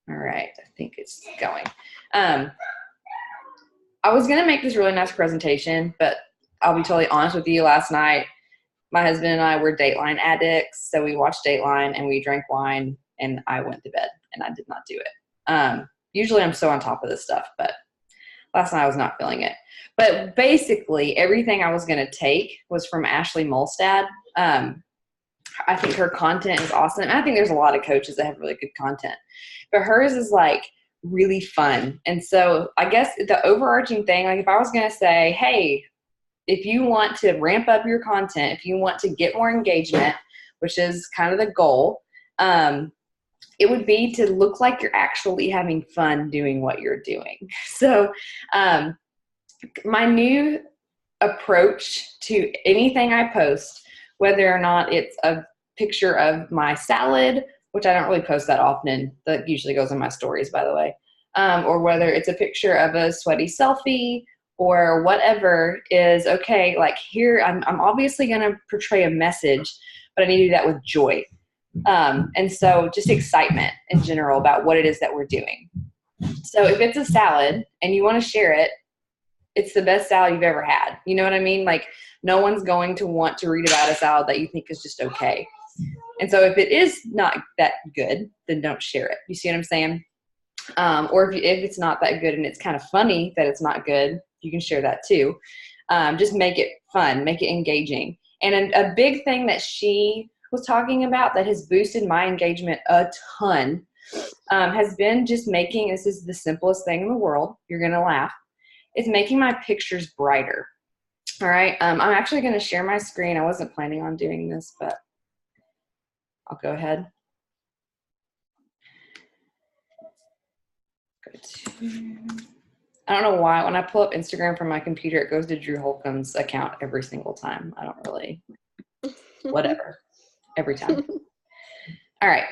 All right, I think it's going. I was gonna make this really nice presentation, but I'll be totally honest with you. Last night, my husband and I were Dateline addicts, so we watched Dateline and we drank wine, and I went to bed, and I did not do it. Usually I'm so on top of this stuff, but last night I was not feeling it. But basically, everything I was going to take was from Ashley Molstad. I think her content is awesome. And I think there's a lot of coaches that have really good content. But hers is like really fun. And so I guess the overarching thing, like if I was going to say, hey, if you want to ramp up your content, if you want to get more engagement, which is kind of the goal, it would be to look like you're actually having fun doing what you're doing. So my new approach to anything I post, whether or not it's a picture of my salad, which I don't really post that often, that usually goes in my stories, by the way, or whether it's a picture of a sweaty selfie or whatever, is okay, like here, I'm obviously going to portray a message, but I need to do that with joy. And so just excitement in general about what it is that we're doing. So if it's a salad and you want to share it, it's the best salad you've ever had. You know what I mean? Like no one's going to want to read about a salad that you think is just okay. And so if it is not that good, then don't share it. You see what I'm saying? Or if it's not that good and it's kind of funny that it's not good, you can share that too. Just make it fun, make it engaging. And a big thing that she was talking about that has boosted my engagement a ton has been just making, this is the simplest thing in the world, you're going to laugh, is making my pictures brighter. All right. I'm actually going to share my screen. I wasn't planning on doing this, but I'll go ahead. I don't know why. When I pull up Instagram from my computer, it goes to Drew Holcomb's account every single time. I don't really, whatever, every time. All right.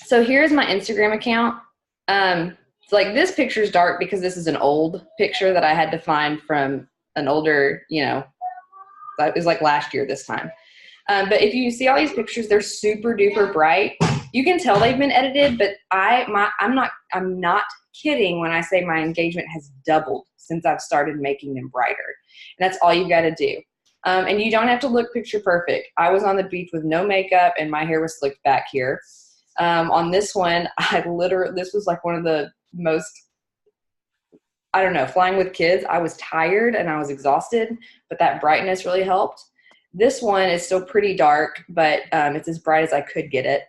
So here's my Instagram account. So like this picture is dark because this is an old picture that I had to find from an older, that was like last year this time. But if you see all these pictures, they're super duper bright. You can tell they've been edited, but I'm not kidding when I say my engagement has doubled since I've started making them brighter. And that's all you got to do. And you don't have to look picture perfect. I was on the beach with no makeup and my hair was slicked back here. On this one, this was like one of the most, I don't know, flying with kids. I was tired and I was exhausted, but that brightness really helped. This one is still pretty dark, but it's as bright as I could get it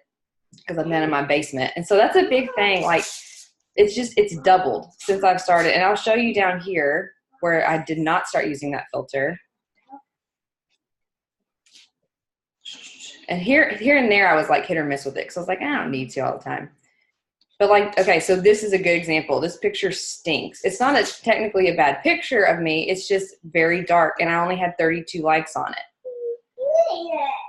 because I'm down in my basement. And so that's a big thing. Like it's doubled since I've started. And I'll show you down here where I did not start using that filter. And here and there, I was like hit or miss with it. Cause I was like, I don't need to all the time. But like, okay, so this is a good example. This picture stinks. It's not technically a bad picture of me. It's just very dark. And I only had 32 likes on it.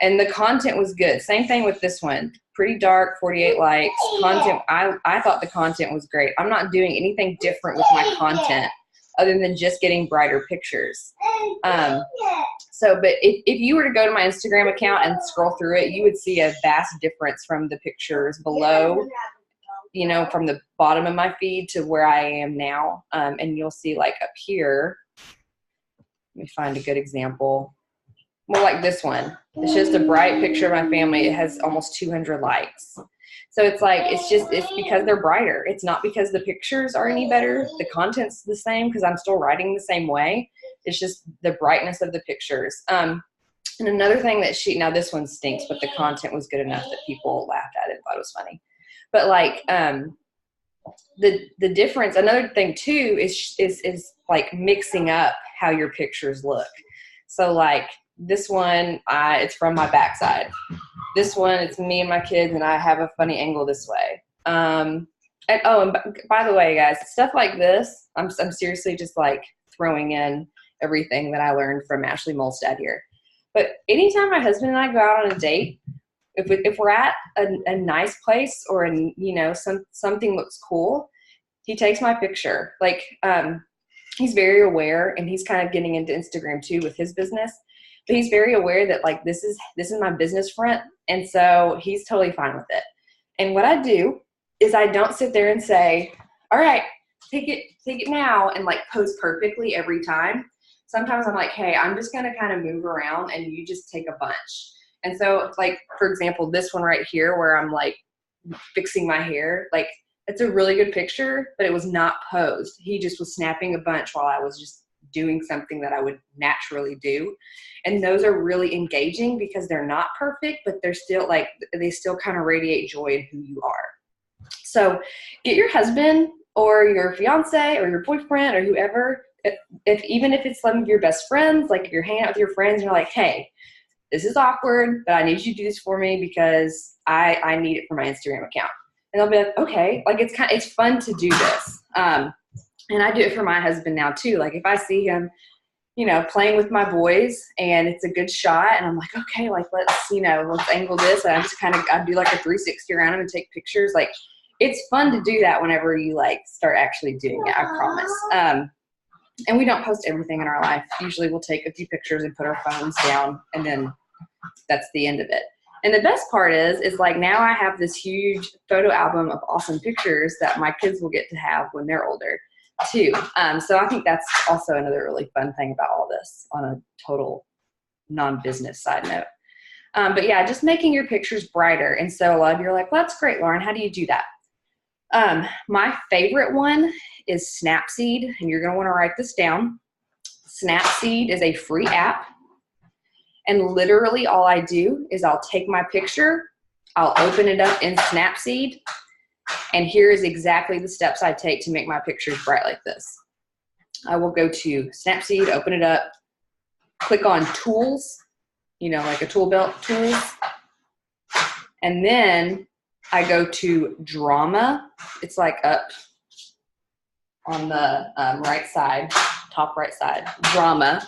And the content was good. Same thing with this one. Pretty dark, 48 likes. Content, I thought the content was great. I'm not doing anything different with my content other than just getting brighter pictures. But if you were to go to my Instagram account and scroll through it, you would see a vast difference from the pictures below, from the bottom of my feed to where I am now. And you'll see like up here, let me find a good example. More like this one. It's just a bright picture of my family. It has almost 200 likes. So it's like, it's because they're brighter. It's not because the pictures are any better. The content's the same because I'm still writing the same way. It's just the brightness of the pictures. And another thing that now this one stinks, but the content was good enough that people laughed at it and thought it was funny. But like, the difference, another thing too, is like mixing up how your pictures look. So like this one, it's from my backside. This one, it's me and my kids, and I have a funny angle this way. And by the way, guys, stuff like this, I'm seriously just like throwing in everything that I learned from Ashley Molstad here. But anytime my husband and I go out on a date, if we're at a nice place or something looks cool, he takes my picture. Like he's very aware, and he's kind of getting into Instagram too with his business. But he's very aware that like this is my business front, and so he's totally fine with it. And what I do is I don't sit there and say, all right, take it now and like pose perfectly every time. Sometimes I'm like, hey, I'm just going to kind of move around and you just take a bunch. And so like, for example, this one right here where I'm like fixing my hair, like it's a really good picture, but it was not posed. He just was snapping a bunch while I was just doing something that I would naturally do. And those are really engaging because they're not perfect, but they're still like, they still kind of radiate joy in who you are. So get your husband or your fiance or your boyfriend or whoever, even if it's some of your best friends, like if you're hanging out with your friends and you're like, hey, this is awkward, but I need you to do this for me because I need it for my Instagram account. And they'll be like, okay, like it's fun to do this. And I do it for my husband now too. Like if I see him, playing with my boys and it's a good shot and I'm like, okay, like let's angle this. And I do like a 360 around him and take pictures. Like it's fun to do that whenever you like start actually doing it, I promise. And we don't post everything in our life. Usually we'll take a few pictures and put our phones down and then that's the end of it. And the best part is like now I have this huge photo album of awesome pictures that my kids will get to have when they're older too. So I think that's also another really fun thing about all this on a total non-business side note. But yeah, just making your pictures brighter. And so a lot of you are like, well, that's great, Lauren. How do you do that? My favorite one is Snapseed, and you're going to want to write this down. Snapseed is a free app. And literally all I do is I'll take my picture, I'll open it up in Snapseed, and here is exactly the steps I take to make my pictures bright like this. I will go to Snapseed, open it up, click on Tools, like a tool belt tools, and then I go to Drama. It's like up on the right side, top right side, Drama.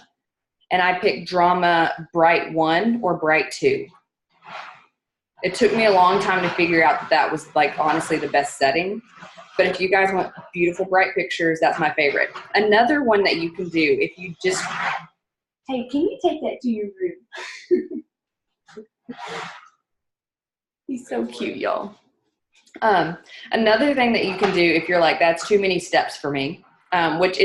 And I picked Drama Bright 1 or Bright 2. It took me a long time to figure out that was like honestly the best setting. But if you guys want beautiful bright pictures, that's my favorite. Another one that you can do if you just, hey, can you take that to your room? He's so cute, y'all. Another thing that you can do if you're like, that's too many steps for me, which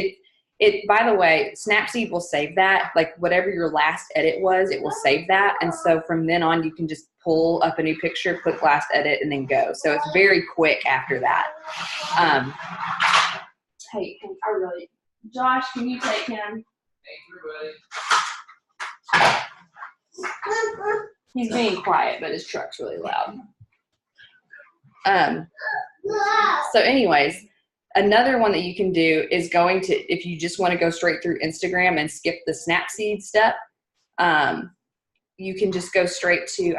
it, by the way, Snapseed will save that. Like whatever your last edit was, it will save that. And so from then on, you can just pull up a new picture, click last edit, and then go. So it's very quick after that. Hey, Josh, can you take him? He's being quiet, but his truck's really loud. So anyways, another one that you can do is if you just want to go straight through Instagram and skip the Snapseed step, you can just go straight to,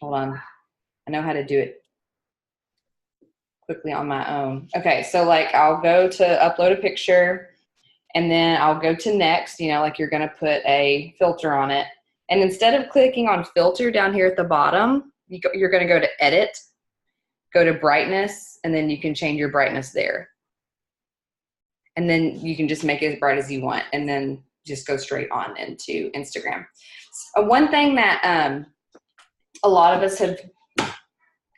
hold on, I know how to do it quickly on my own. Okay, so like I'll go to upload a picture and then I'll go to next, like you're going to put a filter on it. And instead of clicking on filter down here at the bottom, you're going to go to edit, go to brightness, and then you can change your brightness there. And then you can just make it as bright as you want and then just go straight on into Instagram. One thing that a lot of us have,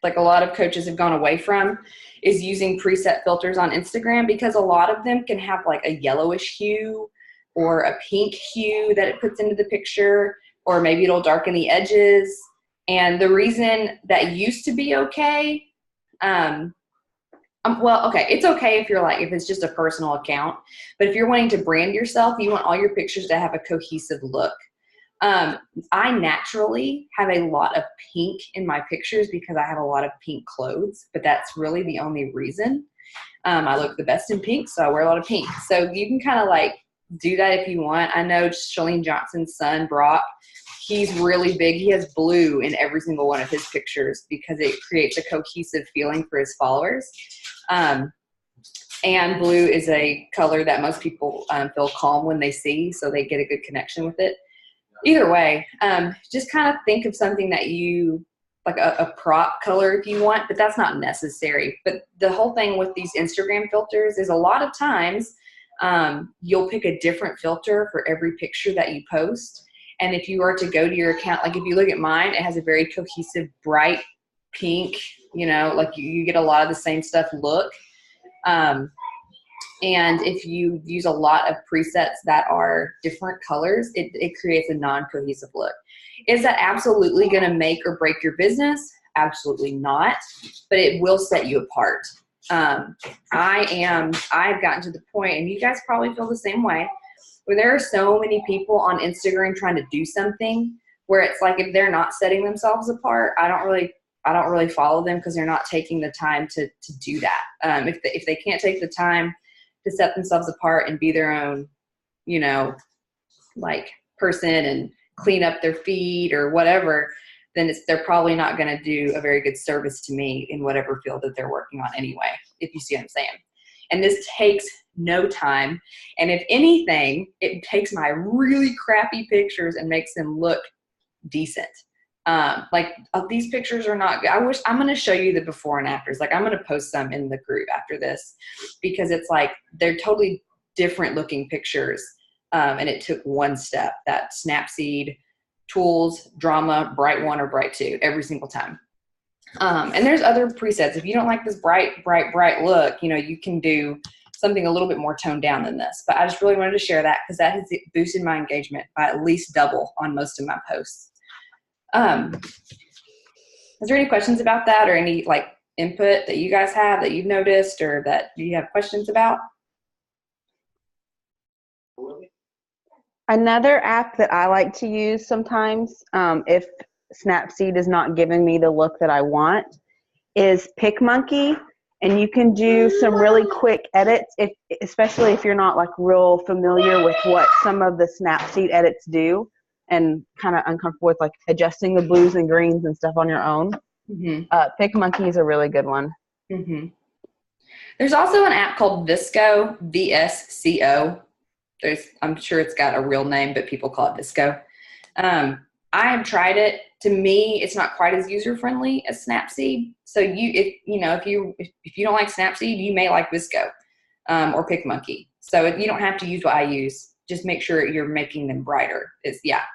like a lot of coaches have gone away from is using preset filters on Instagram because a lot of them can have like a yellowish hue or a pink hue that it puts into the picture, or maybe it'll darken the edges. And the reason that used to be okay, well, okay, it's okay if it's just a personal account, but if you're wanting to brand yourself, you want all your pictures to have a cohesive look. I naturally have a lot of pink in my pictures because I have a lot of pink clothes, but that's really the only reason. I look the best in pink, so I wear a lot of pink. So you can kind of like do that if you want. I know Shalene Johnson's son, Brock, he's really big. He has blue in every single one of his pictures because it creates a cohesive feeling for his followers. And blue is a color that most people feel calm when they see, so they get a good connection with it. Either way, just kind of think of something that you, like a prop color if you want, but that's not necessary. But the whole thing with these Instagram filters is a lot of times you'll pick a different filter for every picture that you post. And if you are to go to your account, like if you look at mine, it has a very cohesive, bright pink, you know, like you get a lot of the same stuff look. And if you use a lot of presets that are different colors, it creates a non-cohesive look. Is that absolutely going to make or break your business? Absolutely not, but it will set you apart. I've gotten to the point, and you guys probably feel the same way, where there are so many people on Instagram trying to do something where it's like, if they're not setting themselves apart, I don't really follow them, because they're not taking the time to do that. If they can't take the time to set themselves apart and be their own, you know, like person and clean up their feed or whatever, then they're probably not going to do a very good service to me in whatever field that they're working on anyway, if you see what I'm saying. And this takes no time. And if anything, it takes my really crappy pictures and makes them look decent. These pictures are not good. I'm going to show you the before and afters. Like, I'm going to post some in the group after this, because it's like, they're totally different looking pictures. And it took one step, that Snapseed tools, drama, bright 1 or bright 2 every single time. And there's other presets. If you don't like this bright look, you know, you can do something a little bit more toned down than this. But I just really wanted to share that, because that has boosted my engagement by at least double on most of my posts. Is there any questions about that, or any like input that you guys have that you've noticed, or that you have questions about? Another app that I like to use sometimes, if Snapseed is not giving me the look that I want, is PicMonkey. And you can do some really quick edits, especially if you're not like real familiar with what some of the Snapseed edits do, and kind of uncomfortable with like adjusting the blues and greens and stuff on your own. Mm-hmm. PicMonkey is a really good one. Mm-hmm. There's also an app called Visco, VSCO. I'm sure it's got a real name, but people call it Visco. I have tried it. To me, it's not quite as user-friendly as Snapseed. So if you don't like Snapseed, you may like Visco or PicMonkey. So you don't have to use what I use. Just make sure you're making them brighter.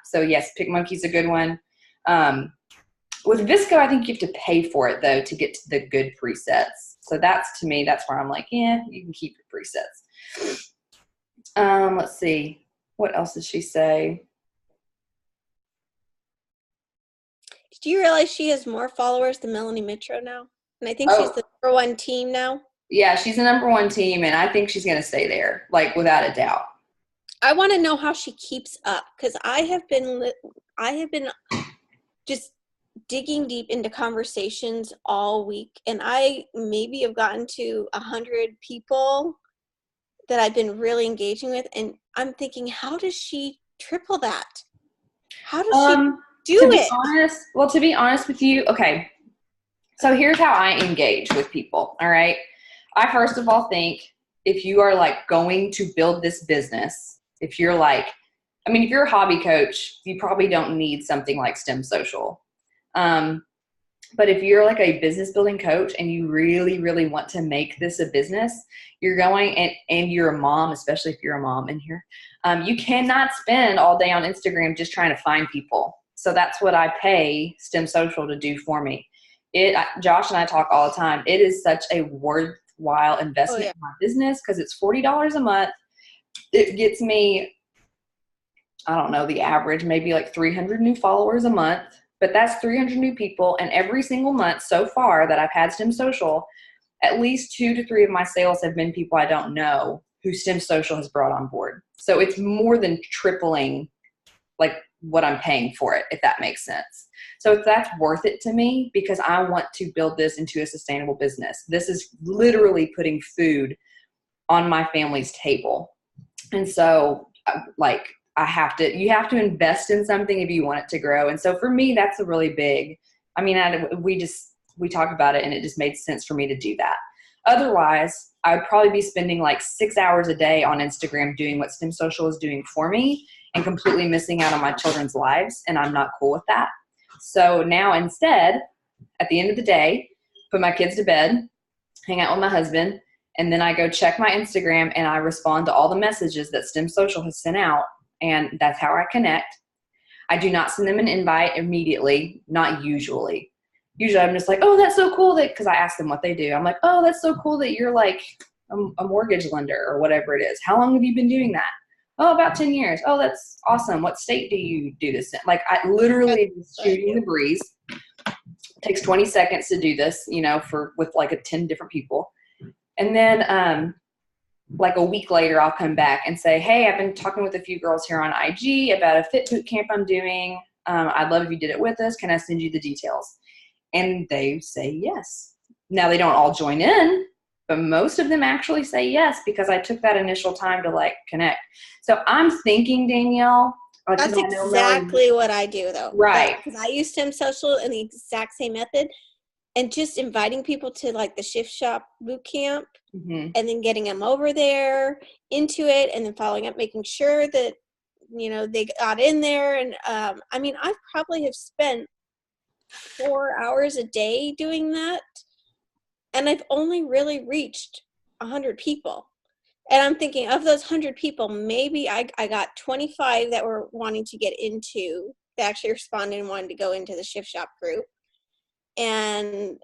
So yes, PicMonkey's a good one. With Visco, I think you have to pay for it though to get to the good presets. So that's where I'm like, yeah, you can keep your presets. Let's see. What else did she say? Did you realize she has more followers than Melanie Mitro now? And I think she's the #1 team now. Yeah, she's the #1 team, and I think she's going to stay there, like without a doubt. I want to know how she keeps up, because I have been just digging deep into conversations all week, and I maybe have gotten to 100 people that I've been really engaging with, and I'm thinking, how does she triple that? How does she do it? To be honest with you, okay, so here's how I engage with people, all right? I first of all think, if you are like going to build this business, if you're like, if you're a hobby coach, you probably don't need something like STEM Social. But if you're like a business building coach and you really, really want to make this a business, you're going, and you're a mom, especially if you're a mom in here, you cannot spend all day on Instagram just trying to find people. So that's what I pay STEM Social to do for me. Josh and I talk all the time. It is such a worthwhile investment in my business, because it's $40 a month. It gets me, I don't know, the average, maybe like 300 new followers a month, but that's 300 new people. And every single month so far that I've had STEM Social, at least 2 to 3 of my sales have been people I don't know who STEM Social has brought on board. So it's more than tripling like what I'm paying for it, if that makes sense. So that's worth it to me, because I want to build this into a sustainable business. This is literally putting food on my family's table. And so like you have to invest in something if you want it to grow. And so for me, that's a really big, we talk about it, and it just made sense for me to do that. Otherwise, I would probably be spending like 6 hours a day on Instagram doing what STEM Social is doing for me, and completely missing out on my children's lives. And I'm not cool with that. So now instead, at the end of the day, put my kids to bed, hang out with my husband, and then I go check my Instagram and I respond to all the messages that STEM Social has sent out. And that's how I connect. I do not send them an invite immediately, not usually. usually I'm just like, oh, that's so cool that, because I ask them what they do. I'm like, oh, that's so cool that you're like a mortgage lender or whatever it is. How long have you been doing that? Oh, about 10 years. Oh, that's awesome. What state do you do this in? Like, I literally just shooting the breeze. It takes 20 seconds to do this, you know, with like 10 different people. And then like a week later, I'll come back and say, hey, I've been talking with a few girls here on IG about a fit boot camp I'm doing. I'd love if you did it with us. Can I send you the details? And they say yes. Now, they don't all join in, but most of them actually say yes because I took that initial time to like connect. So I'm thinking, Danielle. That's exactly what I do, though. Right. Because I use STEM Social in the exact same method. And just inviting people to like the Shift Shop boot camp and then getting them over there into it and then following up, making sure that, you know, they got in there. And I mean, I probably have spent 4 hours a day doing that. And I've only really reached 100 people. And I'm thinking of those 100 people, maybe I got 25 that were wanting to get into, that actually responded and wanted to go into the Shift Shop group. And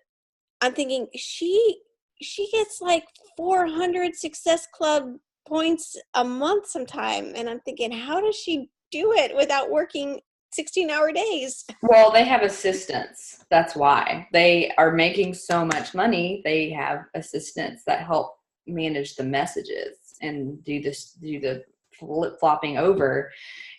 I'm thinking she gets like 400 Success Club points a month sometime. And I'm thinking, how does she do it without working 16-hour days? Well, they have assistants. That's why. They are making so much money. They have assistants that help manage the messages and do the flip-flopping over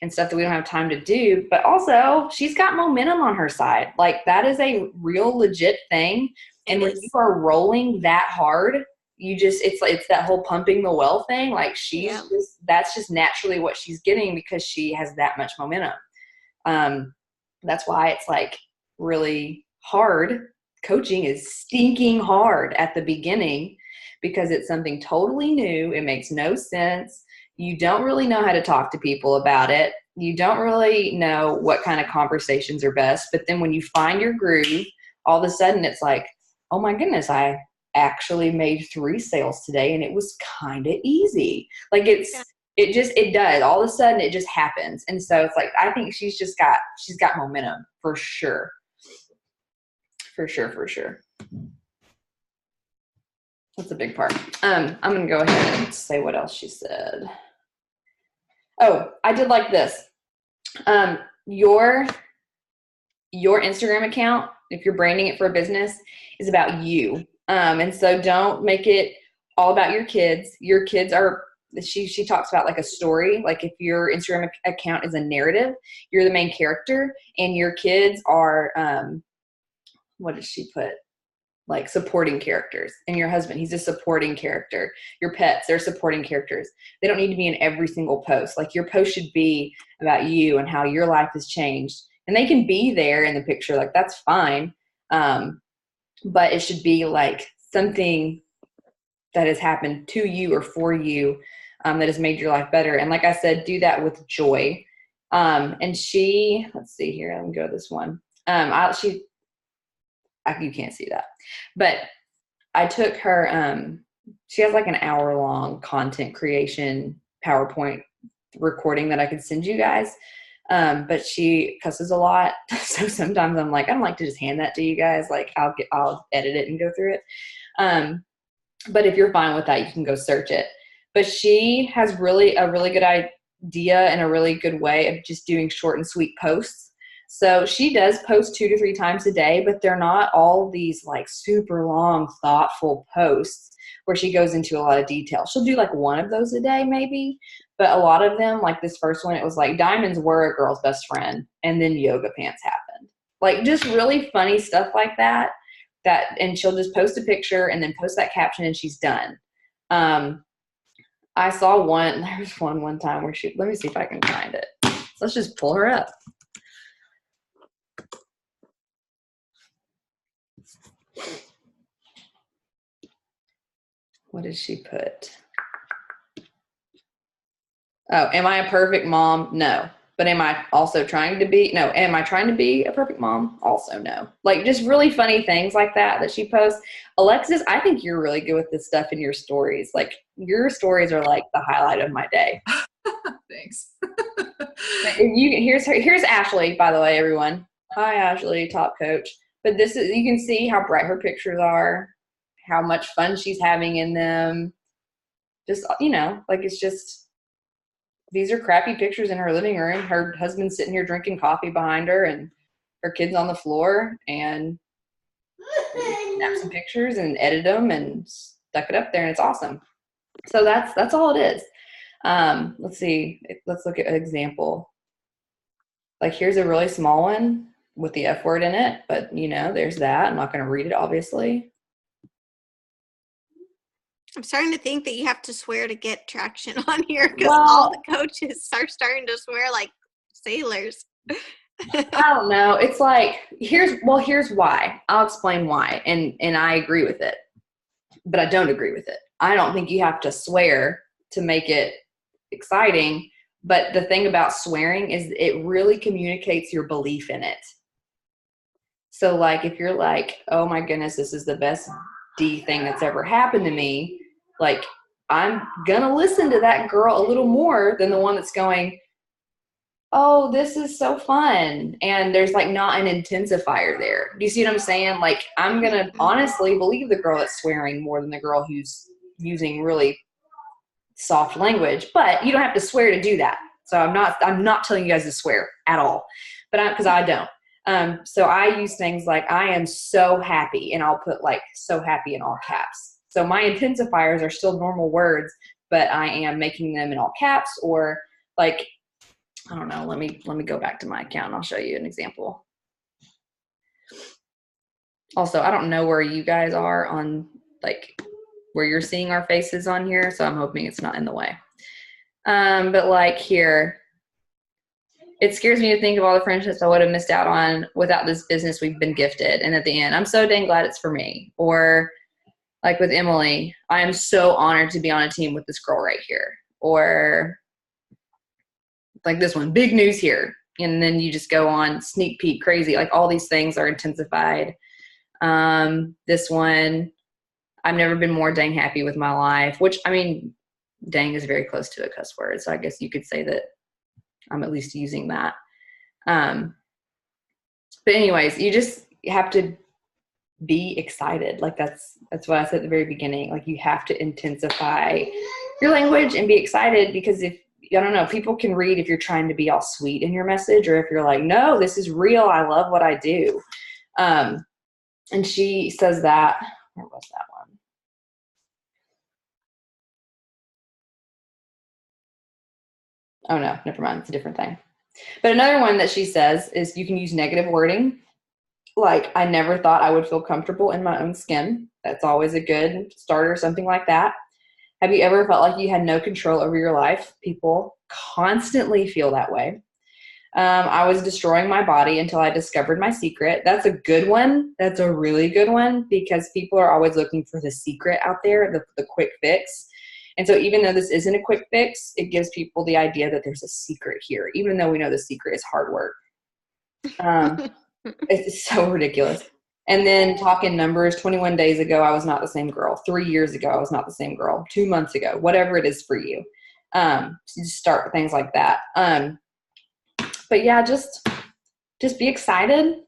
and stuff that we don't have time to do. But also, she's got momentum on her side. Like, that is a real legit thing. And when you are rolling that hard, it's that whole pumping the well thing. Like, that's just naturally what she's getting because she has that much momentum. That's why it's like really hard. Coaching is stinking hard at the beginning because it's something totally new. It makes no sense. You don't really know how to talk to people about it. You don't really know what kind of conversations are best. But then when you find your groove, all of a sudden it's like, oh my goodness, I actually made 3 sales today and it was kind of easy. Like it does. All of a sudden it just happens. And so it's like, I think she's got momentum for sure. For sure. That's a big part. I'm going to go ahead and say what else she said. Oh, I did like this. Your Instagram account, if you're branding it for a business, is about you. And so don't make it all about your kids. Your kids are, she talks about like a story. Like if your Instagram account is a narrative, you're the main character and your kids are, what did she put? Like supporting characters. And your husband, he's a supporting character. Your pets, they're supporting characters. They don't need to be in every single post. Like your post should be about you and how your life has changed. And they can be there in the picture, like that's fine. But it should be like something that has happened to you or for you that has made your life better. And like I said, do that with joy. And she, let's see here, let me go to this one. You can't see that, but I took her, she has like an hour-long content creation PowerPoint recording that I could send you guys. But she cusses a lot. So sometimes I'm like, I don't like to just hand that to you guys. Like I'll edit it and go through it. But if you're fine with that, you can go search it. But she has a really good idea and a really good way of just doing short and sweet posts. So she does post 2 to 3 times a day, but they're not all these like super long, thoughtful posts where she goes into a lot of detail. She'll do like 1 of those a day maybe, but a lot of them, like this first one, it was like diamonds were a girl's best friend and then yoga pants happened. Like just really funny stuff like that, and she'll just post a picture and then post that caption and she's done. I saw one, there was one time where let me see if I can find it. So let's just pull her up. What did she put? Oh, am I a perfect mom? No. But am I also trying to be? No. Am I trying to be a perfect mom? Also no. Like just really funny things like that she posts. Alexis, I think you're really good with this stuff in your stories. Like your stories are like the highlight of my day. Thanks. Here's Ashley, by the way, everyone. Hi, Ashley, top coach. But this is, you can see how bright her pictures are, how much fun she's having in them. Just, you know, like it's just, these are crappy pictures in her living room. Her husband's sitting here drinking coffee behind her, and her kid's on the floor, and snap some pictures and edit them and stuck it up there, and it's awesome. So that's all it is. Let's see. Let's look at an example. Like here's a really small one with the F word in it, but you know, there's that. I'm not going to read it, obviously. I'm starting to think that you have to swear to get traction on here, because all the coaches are starting to swear like sailors. I don't know. It's like, here's why. I'll explain why. And I agree with it, but I don't agree with it. I don't think you have to swear to make it exciting. But the thing about swearing is it really communicates your belief in it. So like, if you're like, oh my goodness, this is the best D thing that's ever happened to me, like I'm gonna listen to that girl a little more than the one that's going, oh, this is so fun. And there's like not an intensifier there. Do you see what I'm saying? Like I'm gonna honestly believe the girl that's swearing more than the girl who's using really soft language, but you don't have to swear to do that. So I'm not telling you guys to swear at all, but because I don't. So I use things like, I am so happy, and I'll put like so happy in all caps. So my intensifiers are still normal words, but I am making them in all caps, or like, I don't know. Let me go back to my account and I'll show you an example. Also, I don't know where you guys are on like where you're seeing our faces on here, so I'm hoping it's not in the way. But like here, it scares me to think of all the friendships I would have missed out on without this business we've been gifted. And at the end, I'm so dang glad it's for me. Or like with Emily, I am so honored to be on a team with this girl right here. Or like this one, big news here. And then you just go on sneak peek crazy. Like all these things are intensified. This one, I've never been more dang happy with my life, which I mean, dang is very close to a cuss word. So I guess you could say that I'm at least using that. But anyways, you have to be excited. Like that's what I said at the very beginning. Like you have to intensify your language and be excited, because if, I don't know, people can read if you're trying to be all sweet in your message, or if you're like, no, this is real. I love what I do. And she says that, where was that one? Oh no, never mind. It's a different thing. But another one that she says is you can use negative wording. Like, I never thought I would feel comfortable in my own skin. That's always a good starter, something like that. Have you ever felt like you had no control over your life? People constantly feel that way. I was destroying my body until I discovered my secret. That's a good one. That's a really good one, because people are always looking for the secret out there, the quick fix. And so even though this isn't a quick fix, it gives people the idea that there's a secret here, even though we know the secret is hard work. It's so ridiculous. And then talking numbers, 21 days ago, I was not the same girl. 3 years ago, I was not the same girl. 2 months ago, whatever it is for you. So you just start with things like that. But yeah, just be excited.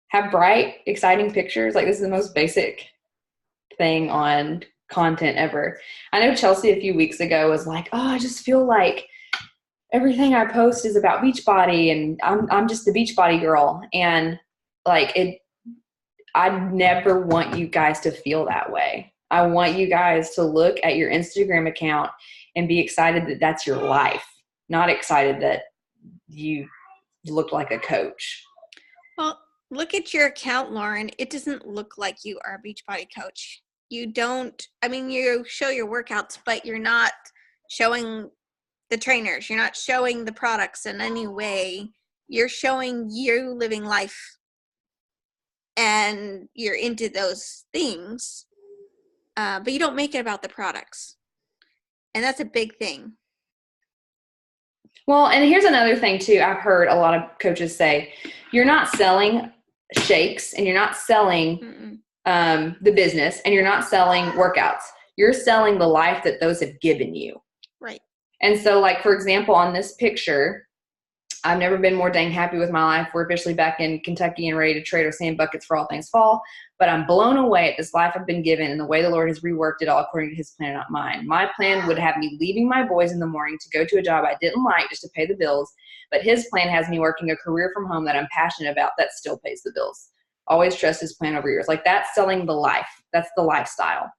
Have bright, exciting pictures. Like this is the most basic thing on content ever. I know Chelsea a few weeks ago was like, oh, I just feel like everything I post is about Beachbody, and I'm just the Beachbody girl. And like I never want you guys to feel that way. I want you guys to look at your Instagram account and be excited that that's your life, not excited that you look like a coach. Well, look at your account, Lauren. It doesn't look like you are a Beachbody coach. You don't, I mean, you show your workouts, but you're not showing the trainers. You're not showing the products in any way. You're showing you living life, and you're into those things, but you don't make it about the products. And that's a big thing. Well, and here's another thing too. I've heard a lot of coaches say, you're not selling shakes, and you're not selling the business, and you're not selling workouts. You're selling the life that those have given you. Right. And so like, for example, on this picture, I've never been more dang happy with my life. We're officially back in Kentucky and ready to trade our sand buckets for all things fall. But I'm blown away at this life I've been given and the way the Lord has reworked it all according to his plan, not mine. My plan would have me leaving my boys in the morning to go to a job I didn't like just to pay the bills. But his plan has me working a career from home that I'm passionate about that still pays the bills. Always trust his plan over yours. Like, that's selling the life. That's the lifestyle.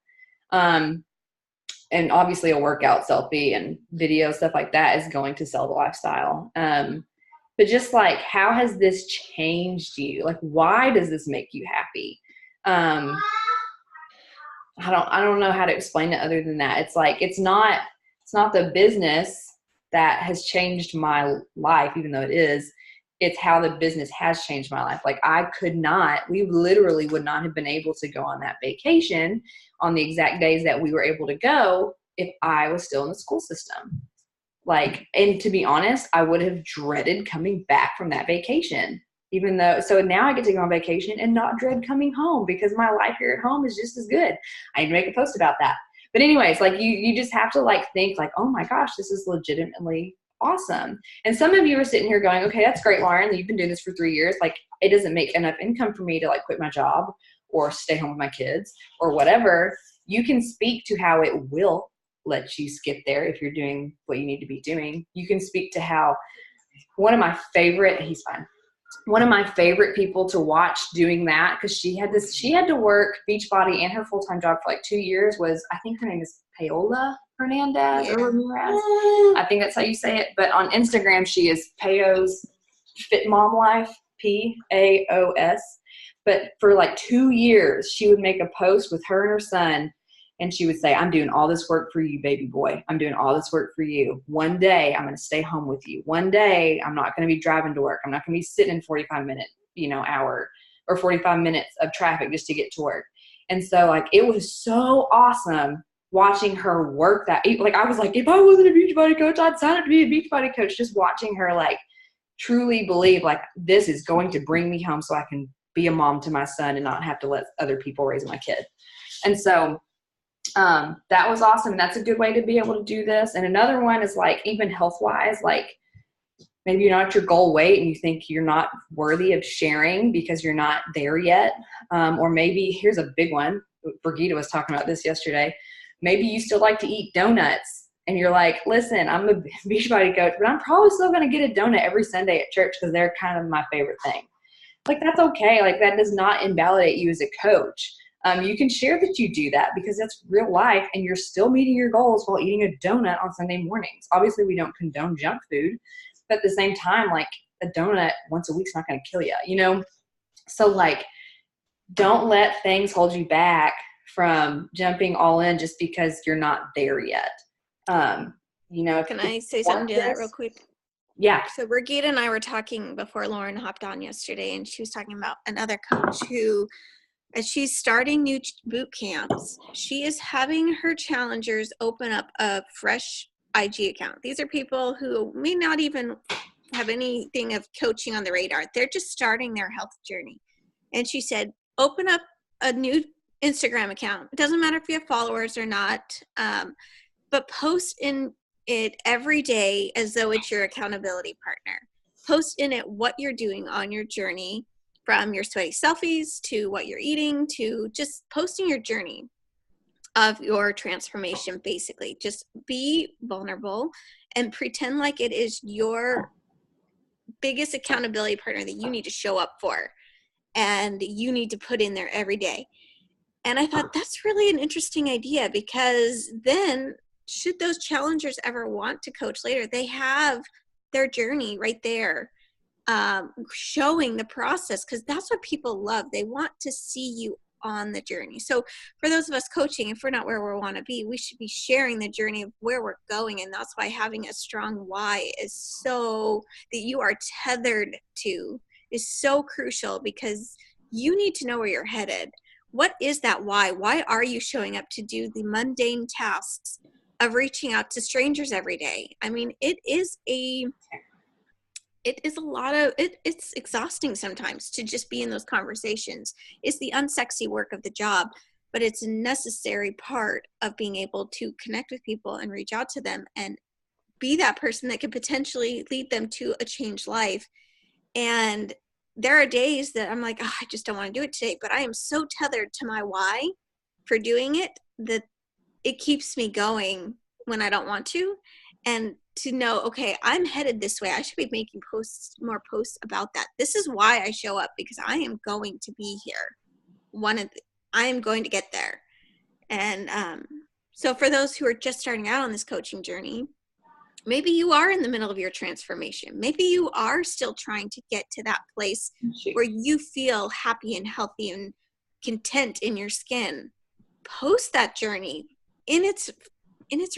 And obviously a workout selfie and video, stuff like that is going to sell the lifestyle. But just like, how has this changed you? Like, why does this make you happy? I don't know how to explain it other than that. It's like, it's not the business that has changed my life, even though it is. It's how the business has changed my life. Like, we literally would not have been able to go on that vacation on the exact days that we were able to go if I was still in the school system. Like, and to be honest, I would have dreaded coming back from that vacation, so now I get to go on vacation and not dread coming home because my life here at home is just as good. I need to make a post about that. But anyways, like, you just have to like think like, oh my gosh, this is legitimately awesome. And some of you are sitting here going, okay, that's great, Lauren. You've been doing this for 3 years. Like, it doesn't make enough income for me to like quit my job or stay home with my kids or whatever. You can speak to how it will let you skip there if you're doing what you need to be doing. You can speak to how one of my favorite people to watch doing that, because she had to work Beachbody and her full-time job for like 2 years, was, I think her name is Paola Hernandez or Ramirez. I think that's how you say it. But on Instagram, she is Pao's Fit Mom Life, Paos. But for like 2 years, she would make a post with her and her son, and she would say, I'm doing all this work for you, baby boy. I'm doing all this work for you. One day, I'm going to stay home with you. One day, I'm not going to be driving to work. I'm not going to be sitting in 45-minute, hour or 45 minutes of traffic just to get to work. And so, like, it was so awesome watching her work that. Like, I was like, if I wasn't a Beachbody coach, I'd sign up to be a Beachbody coach. Just watching her, like, truly believe, like, this is going to bring me home so I can be a mom to my son and not have to let other people raise my kid. And so that was awesome. That's a good way to be able to do this. And another one is like, even health-wise, like, maybe you're not at your goal weight and you think you're not worthy of sharing because you're not there yet. Or maybe, here's a big one. Brigitte was talking about this yesterday. Maybe you still like to eat donuts and you're like, listen, I'm a Beachbody coach, but I'm probably still going to get a donut every Sunday at church because they're kind of my favorite thing. Like, that's okay. Like, that does not invalidate you as a coach. You can share that you do that because that's real life and you're still meeting your goals while eating a donut on Sunday mornings. Obviously, we don't condone junk food, but at the same time, like, a donut once a week's not going to kill you, So, like, don't let things hold you back from jumping all in just because you're not there yet. Can I say something to that real quick? Yeah. So Brigitte and I were talking before Lauren hopped on yesterday, and she was talking about another coach who, as she's starting new boot camps, she is having her challengers open up a fresh IG account. These are people who may not even have anything of coaching on the radar. They're just starting their health journey. And she said, open up a new Instagram account. It doesn't matter if you have followers or not, but post in it every day as though it's your accountability partner. Post in it what you're doing on your journey, from your sweaty selfies to what you're eating to just posting your journey of your transformation. Basically, just be vulnerable and pretend like it is your biggest accountability partner that you need to show up for and you need to put in there every day. And I thought that's really an interesting idea, because then should those challengers ever want to coach later, they have their journey right there, showing the process, because that's what people love. They want to see you on the journey. So for those of us coaching, if we're not where we want to be, we should be sharing the journey of where we're going. And that's why having a strong why is so, that you are tethered to, is so crucial, because you need to know where you're headed. What is that why? Why are you showing up to do the mundane tasks of reaching out to strangers every day? I mean, it's exhausting sometimes to just be in those conversations. It's the unsexy work of the job, but it's a necessary part of being able to connect with people and reach out to them and be that person that could potentially lead them to a changed life. And there are days that I'm like, oh, I just don't want to do it today, but I am so tethered to my why for doing it that it keeps me going when I don't want to. And to know, okay, I'm headed this way. I should be making more posts about that. This is why I show up, because I am going to be here. I am going to get there. And so for those who are just starting out on this coaching journey, maybe you are in the middle of your transformation. Maybe you are still trying to get to that place where you feel happy and healthy and content in your skin. Post that journey in its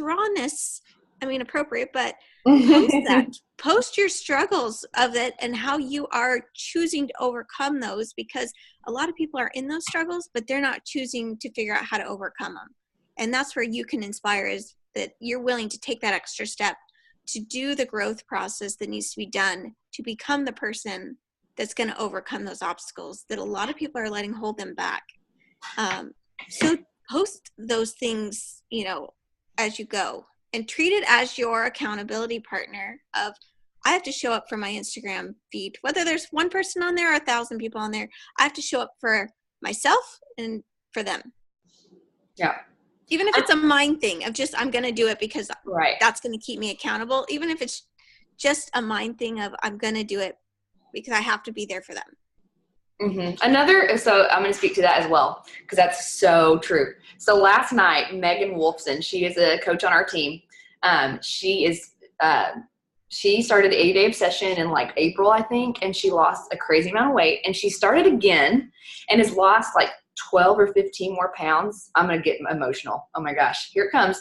rawness. I mean, appropriate, but post that. Post your struggles of it and how you are choosing to overcome those, because a lot of people are in those struggles, but they're not choosing to figure out how to overcome them. And that's where you can inspire, is that you're willing to take that extra step to do the growth process that needs to be done to become the person that's going to overcome those obstacles that a lot of people are letting hold them back. So post those things, as you go, and treat it as your accountability partner of, I have to show up for my Instagram feed, whether there's one person on there or 1,000 people on there. I have to show up for myself and for them. Yeah. Even if it's a mind thing of just, I'm going to do it because right. that's going to keep me accountable. Even if it's just a mind thing of, I'm going to do it because I have to be there for them. Mm-hmm. So I'm going to speak to that as well, because that's so true. So last night, Megan Wolfson, she is a coach on our team. She started the 80-day obsession in like April, I think, and she lost a crazy amount of weight, and she started again and has lost like 12 or 15 more pounds. I'm going to get emotional. Oh my gosh, here it comes.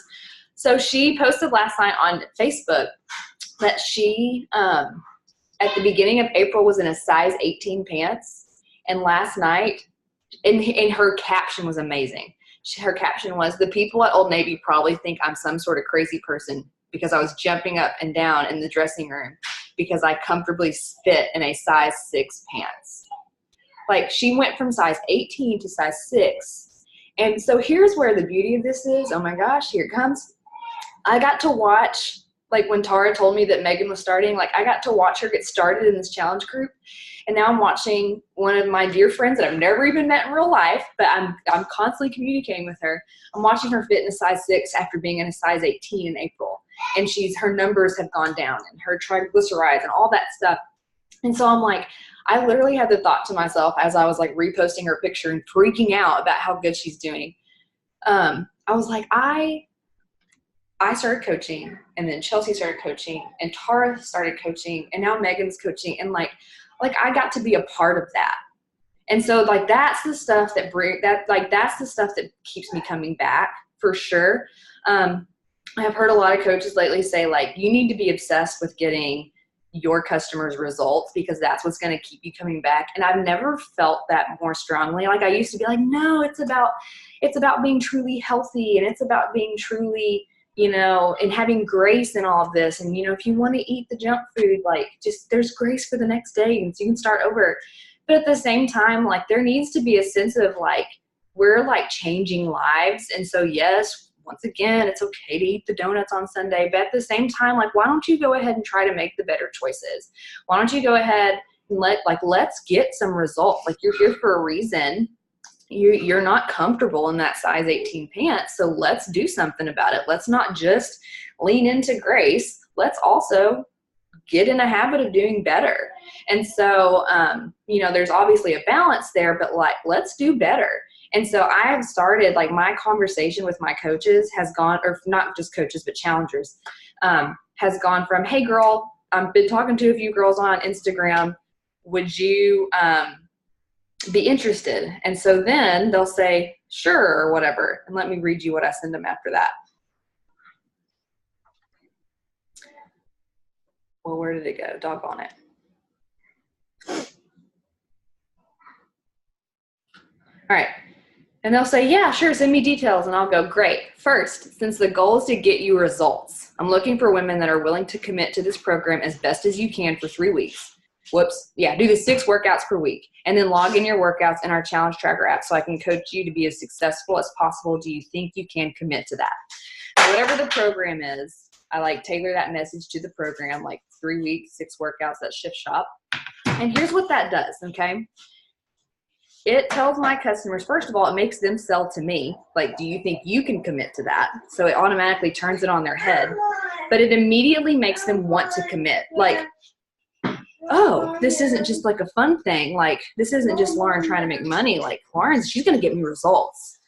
So she posted last night on Facebook that she, at the beginning of April, was in a size 18 pants. And last night, and her caption was amazing. Her caption was, the people at Old Navy probably think I'm some sort of crazy person because I was jumping up and down in the dressing room because I comfortably fit in a size 6 pants. Like, she went from size 18 to size 6. And so here's where the beauty of this is. Oh my gosh, here it comes. I got to watch, like when Tara told me that Megan was starting, like I got to watch her get started in this challenge group. And now I'm watching one of my dear friends that I've never even met in real life, but I'm constantly communicating with her. I'm watching her fit in a size 6 after being in a size 18 in April. And her numbers have gone down, and her triglycerides and all that stuff. And so I'm like, I literally had the thought to myself as I was like reposting her picture and freaking out about how good she's doing. I was like, I started coaching, and then Chelsea started coaching, and Tara started coaching, and now Megan's coaching. And like I got to be a part of that. And so like, that's the stuff that's the stuff that keeps me coming back for sure. I've heard a lot of coaches lately say, like, you need to be obsessed with getting your customers results, because that's what's going to keep you coming back. And I've never felt that more strongly. Like, I used to be like, no, it's about being truly healthy, and it's about being truly, and having grace in all of this. And, if you want to eat the junk food, like, just, there's grace for the next day, and so you can start over. But at the same time, like, there needs to be a sense of like, we're like changing lives. And so, yes, once again, it's okay to eat the donuts on Sunday, but at the same time, like, why don't you go ahead and try to make the better choices? Why don't you go ahead and let's get some results. Like, you're here for a reason. You're not comfortable in that size 18 pants. So let's do something about it. Let's not just lean into grace. Let's also get in a habit of doing better. And so, there's obviously a balance there, but like, let's do better. And so I have started, like, my conversation with my coaches has gone, or not just coaches, but challengers, has gone from, hey girl, I've been talking to a few girls on Instagram. Would you, be interested? And so then they'll say, sure, or whatever. And let me read you what I send them after that. Well, where did it go? Doggone it. All right. And they'll say, yeah, sure, send me details. And I'll go, great. First, since the goal is to get you results, I'm looking for women that are willing to commit to this program as best as you can for 3 weeks. Whoops. Yeah, do the 6 workouts per week. And then log in your workouts in our challenge tracker app so I can coach you to be as successful as possible. Do you think you can commit to that? Whatever the program is, I like tailor that message to the program, like 3 weeks, 6 workouts, that shift shop. And here's what that does, okay? It tells my customers, first of all, it makes them sell to me. Like, do you think you can commit to that? So it automatically turns it on their head. But it immediately makes them want to commit. Like, oh, this isn't just like a fun thing. Like, this isn't just Lauren trying to make money. Like, she's going to get me results.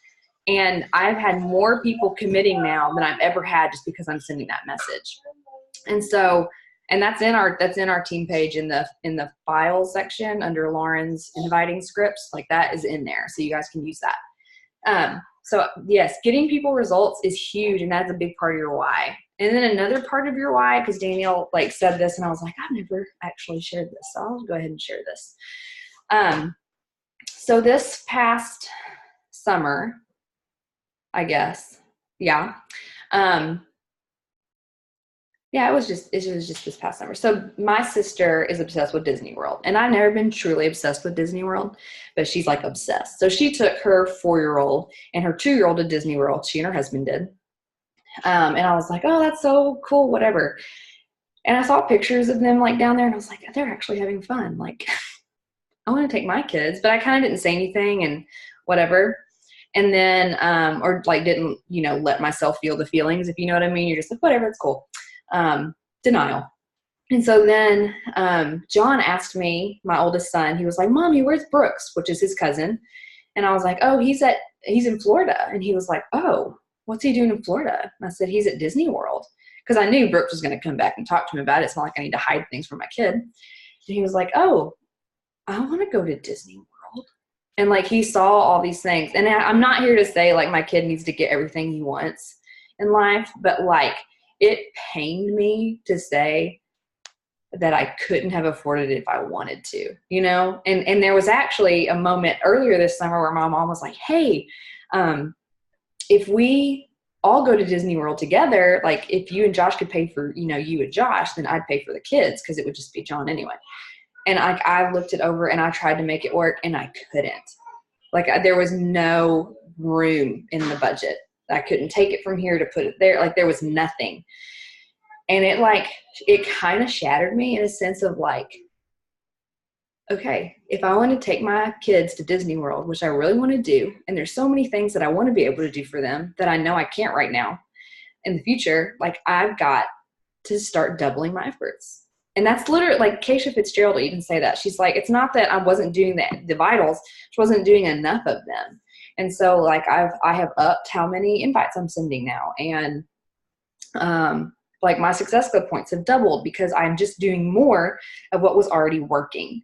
And I've had more people committing now than I've ever had just because I'm sending that message. And so, and that's in our team page in the files section under Lauren's inviting scripts. Like, that is in there. So you guys can use that. So yes, getting people results is huge. And that's a big part of your why. And then another part of your why, because Danielle like said this and I was like, I've never actually shared this. So I'll go ahead and share this. So this past summer, I guess. Yeah. Yeah, it was just this past summer. So my sister is obsessed with Disney World, and I've never been truly obsessed with Disney World, but she's like obsessed. So she took her 4-year-old and her 2-year-old to Disney World. She and her husband did. And I was like, oh, that's so cool, whatever. And I saw pictures of them like down there and I was like, they're actually having fun. Like, I want to take my kids, but I kind of didn't say anything and whatever. And then, or like didn't, let myself feel the feelings, if you know what I mean. You're just like, whatever, it's cool. Denial. And so then John asked me, my oldest son, he was like, Mommy, where's Brooks? Which is his cousin. And I was like, oh, he's in Florida. And he was like, oh, what's he doing in Florida? And I said, he's at Disney World. Because I knew Brooks was going to come back and talk to me about it. It's not like I need to hide things from my kid. And he was like, oh, I want to go to Disney World. And like, he saw all these things. And I'm not here to say like my kid needs to get everything he wants in life, but like, it pained me to say that I couldn't have afforded it if I wanted to, and there was actually a moment earlier this summer where my mom was like, hey, if we all go to Disney World together, like if you and Josh could pay for, you and Josh, then I'd pay for the kids because it would just be John anyway. And I looked it over and I tried to make it work and I couldn't. Like there was no room in the budget. I couldn't take it from here to put it there. Like there was nothing. And it kind of shattered me in a sense of like, okay, if I want to take my kids to Disney World, which I really want to do, and there's so many things that I want to be able to do for them that I know I can't right now in the future, like I've got to start doubling my efforts. And that's literally like Keisha Fitzgerald will even say that. She's like, it's not that I wasn't doing the vitals, she wasn't doing enough of them. And so like I have upped how many invites I'm sending now. And like my Success Club points have doubled because I'm just doing more of what was already working.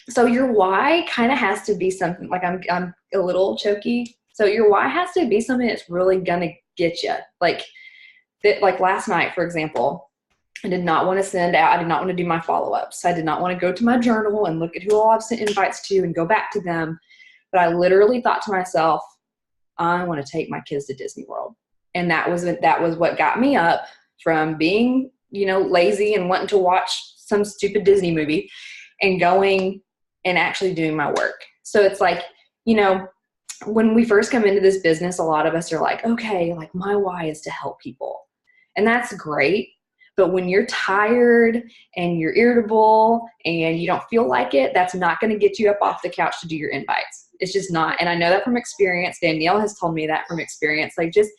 So your why kind of has to be something like I'm a little choky. So your why has to be something that's really going to get you. Like last night, for example, I did not want to send out, I did not want to do my follow-ups. I did not want to go to my journal and look at who all I've sent invites to and go back to them. But I literally thought to myself, I want to take my kids to Disney World. And that was what got me up from being, lazy and wanting to watch some stupid Disney movie and going and actually doing my work. So it's like, when we first come into this business, a lot of us are like, okay, like my why is to help people. And that's great. But when you're tired and you're irritable and you don't feel like it, that's not going to get you up off the couch to do your invites. It's just not. And I know that from experience. Danielle has told me that from experience. Like just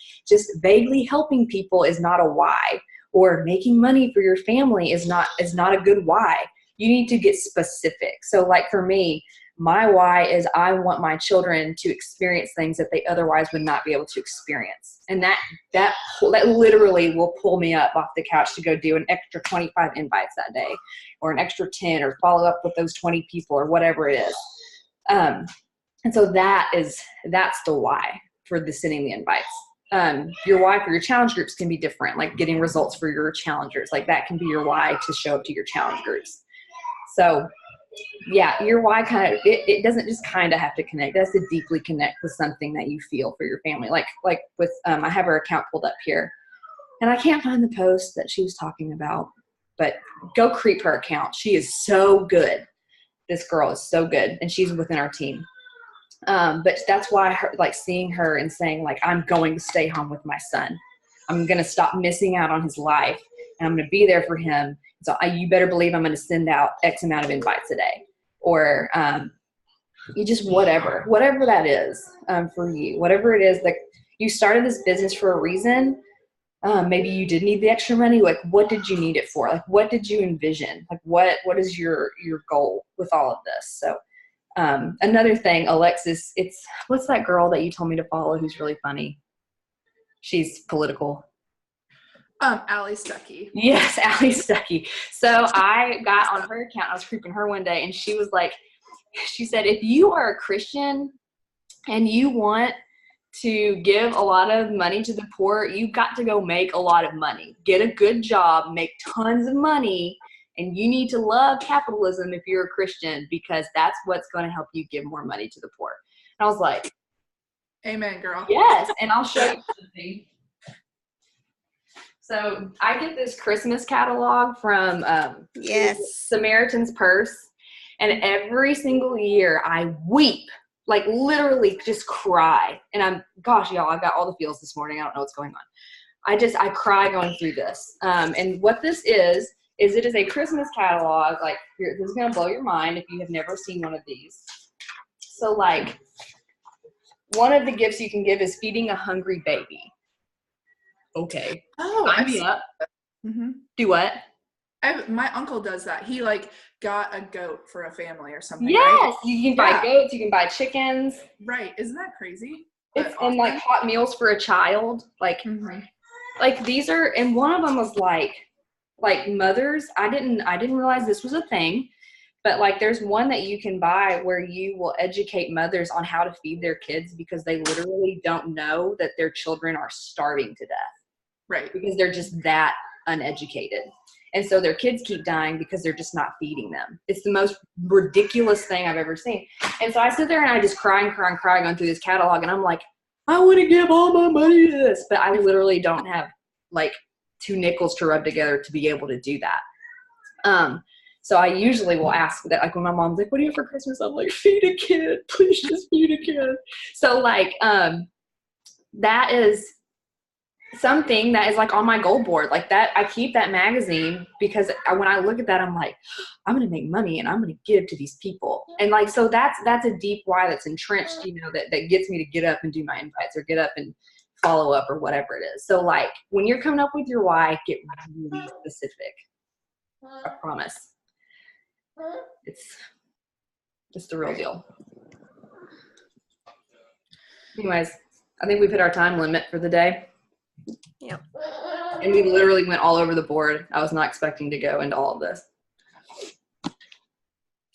vaguely helping people is not a why, or making money for your family is not a good why. You need to get specific. So like for me, my why is I want my children to experience things that they otherwise would not be able to experience. And that literally will pull me up off the couch to go do an extra 25 invites that day, or an extra 10, or follow up with those 20 people, or whatever it is. And so that's the why for the sending the invites. Your why for your challenge groups can be different, like getting results for your challengers. Like that can be your why to show up to your challenge groups. So yeah, your why it doesn't just kind of have to connect. It has to deeply connect with something that you feel for your family. Like with, I have her account pulled up here and I can't find the post that she was talking about, but go creep her account. She is so good. This girl is so good, and she's within our team. But that's why seeing her and saying like, I'm going to stay home with my son. I'm going to stop missing out on his life, and I'm going to be there for him. So you better believe I'm going to send out X amount of invites a day, or you just whatever that is for you, whatever it is that you started this business for a reason. Maybe you did need the extra money. Like, what did you need it for? Like, what did you envision? Like, what is your goal with all of this? So another thing, Alexis, what's that girl that you told me to follow who's really funny? She's political. Allie Stuckey. Yes, Allie Stuckey. So I got on her account. I was creeping her one day, and she was like, she said, if you are a Christian and you want to give a lot of money to the poor, you've got to go make a lot of money. Get a good job, make tons of money, and you need to love capitalism if you're a Christian, because that's what's going to help you give more money to the poor. And I was like, amen, girl. yes, and I'll show you something. So I get this Christmas catalog from Samaritan's Purse, and every single year I weep, like literally just cry. And gosh, y'all, I've got all the feels this morning. I don't know what's going on. I cry going through this. And what this is it is a Christmas catalog. Like, this is going to blow your mind if you have never seen one of these. So, like, one of the gifts you can give is feeding a hungry baby. Okay. Oh, Sign me up. Mm-hmm. Do what? My uncle does that. He got a goat for a family or something. Yes, right? You can buy goats. You can buy chickens. Right? Isn't that crazy? It's and like hot meals for a child. Like, like these are, and one of them was like mothers. I didn't realize this was a thing, but like there's one that you can buy where you will educate mothers on how to feed their kids, because they literally don't know that their children are starving to death. Right. Because they're just that uneducated. And so their kids keep dying because they're just not feeding them. It's the most ridiculous thing I've ever seen. And so I sit there and I just cry going through this catalog. And I'm like, I want to give all my money to this. But I literally don't have like 2 nickels to rub together to be able to do that. So I usually will ask that, like when my mom's like, what do you have for Christmas? I'm like, feed a kid. Please just feed a kid. So like that is something that is like on my goal board, like that. I keep that magazine because when I look at that, I'm like, I'm going to make money and I'm going to give to these people. And like, so that's a deep why that's entrenched, you know, that gets me to get up and do my invites or get up and follow up or whatever it is. So like when you're coming up with your why, get really specific. I promise. It's just the real deal. Anyways, I think we've hit our time limit for the day. Yep. And we literally went all over the board. I was not expecting to go into all of this.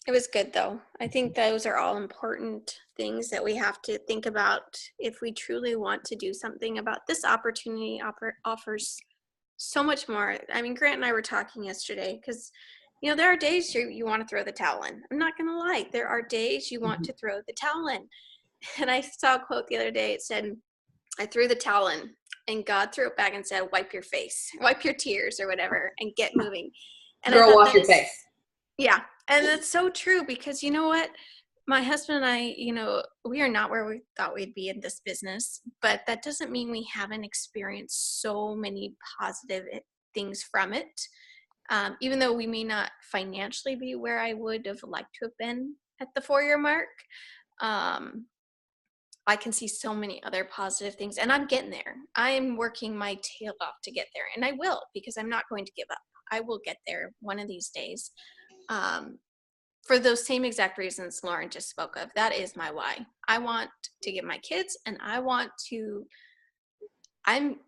It was good though. I think those are all important things that we have to think about if we truly want to do something about this opportunity. Offers so much more. I mean, Grant and I were talking yesterday because, you know, there are days you want to throw the towel in. I'm not going to lie. There are days you want to throw the towel in. And I saw a quote the other day. It said, I threw the towel in and God threw it back and said, wipe your face, wipe your tears or whatever and get moving. And girl, wash your face. Yeah. And that's so true because you know what? My husband and I, you know, we are not where we thought we'd be in this business, but that doesn't mean we haven't experienced so many positive things from it. Even though we may not financially be where I would have liked to have been at the 4-year mark, I can see so many other positive things, and I'm getting there. I'm working my tail off to get there, and I will, because I'm not going to give up. I will get there one of these days. For those same exact reasons Lauren just spoke of. That is my why. I want to give my kids, and I want to, I'm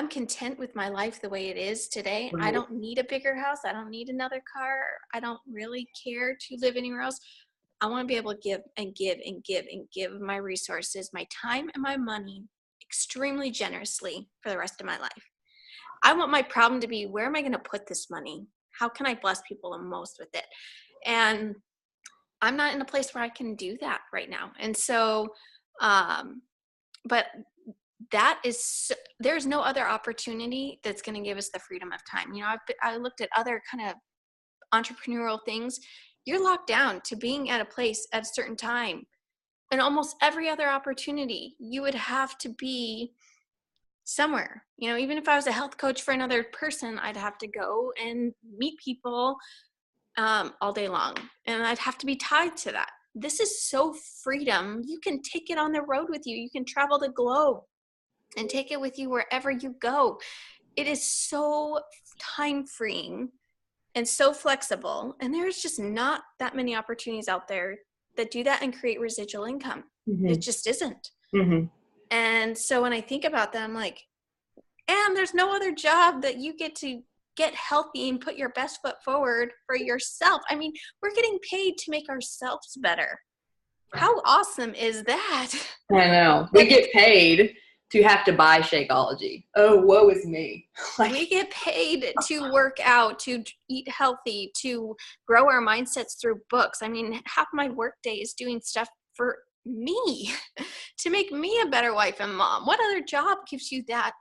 content with my life the way it is today. I don't need a bigger house. I don't need another car. I don't really care to live anywhere else. I want to be able to give and give and give and give my resources, my time and my money extremely generously for the rest of my life. I want my problem to be, where am I going to put this money? How can I bless people the most with it? And I'm not in a place where I can do that right now. And so, but that is, there's no other opportunity that's going to give us the freedom of time. You know, I looked at other kind of entrepreneurial things. You're locked down to being at a place at a certain time. And almost every other opportunity, you would have to be somewhere. You know, even if I was a health coach for another person, I'd have to go and meet people all day long, and I'd have to be tied to that. This is so freedom. You can take it on the road with you. You can travel the globe and take it with you wherever you go. It is so time freeing and so flexible. And there's just not that many opportunities out there that do that and create residual income. Mm-hmm. It just isn't. Mm-hmm. And so when I think about that, I'm like, and there's no other job that you get to get healthy and put your best foot forward for yourself. I mean, we're getting paid to make ourselves better. How awesome is that? I know. We get paid to have to buy Shakeology. Oh, woe is me. We get paid to work out, to eat healthy, to grow our mindsets through books. I mean, half my work day is doing stuff for me to make me a better wife and mom. What other job gives you that?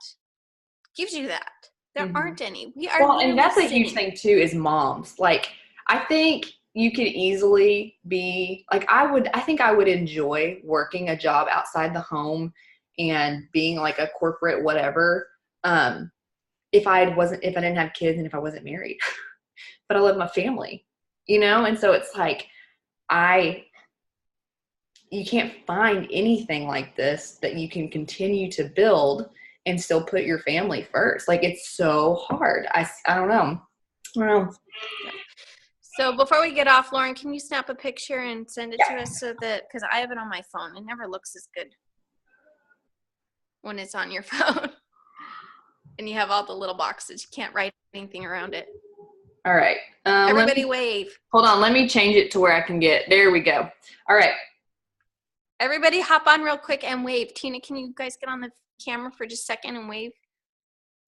There aren't any. We are. Well, and that's a huge thing too, is moms. Like, I think you could easily be like, I think I would enjoy working a job outside the home and being like a corporate whatever, if I didn't have kids and if I wasn't married. But I love my family, you know? And so it's like, you can't find anything like this that you can continue to build and still put your family first. Like, it's so hard. I don't know. So before we get off, Lauren, can you snap a picture and send it to us so that, because I have it on my phone. It never looks as good when it's on your phone. And you have all the little boxes. You can't write anything around it. All right. Everybody wave. Hold on. Let me change it to where I can get. There we go. All right. Everybody hop on real quick and wave. Tina, can you guys get on the camera for just a second and wave?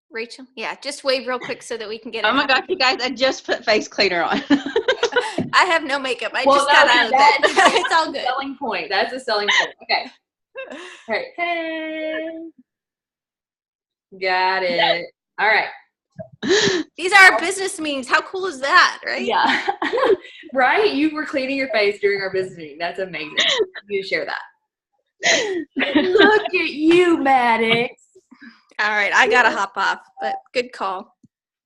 Rachel? Yeah, just wave real quick so that we can get it. Oh my gosh, you guys, I just put face cleaner on. I have no makeup. I just got out of bed. It's all good. Selling point. That's a selling point. Okay. All right. Hey. Got it. All right. These are our business meetings. How cool is that, right? Yeah. Right? You were cleaning your face during our business meeting. That's amazing. You share that. Look at you, Maddox. All right. I got to hop off, but good call.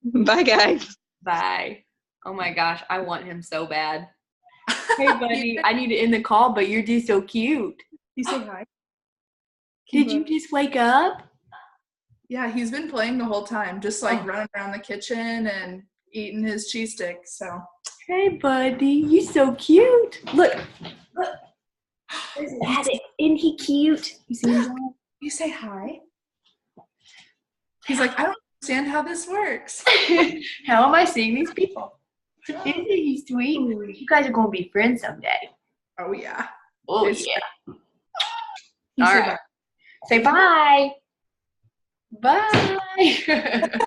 Bye, guys. Bye. Oh my gosh. I want him so bad. Hey, buddy. I need to end the call, but you're just so cute. You say hi. Did you just wake up? Yeah, he's been playing the whole time, just like running around the kitchen and eating his cheese stick. So, hey, buddy, you so cute. Look. There's Maddox. Isn't he cute? You see him? You say hi. He's like, I don't understand how this works. How am I seeing these people? Isn't he sweet? You guys are gonna be friends someday. Oh yeah. Oh It's yeah. You All say right. bye. Say bye. Bye.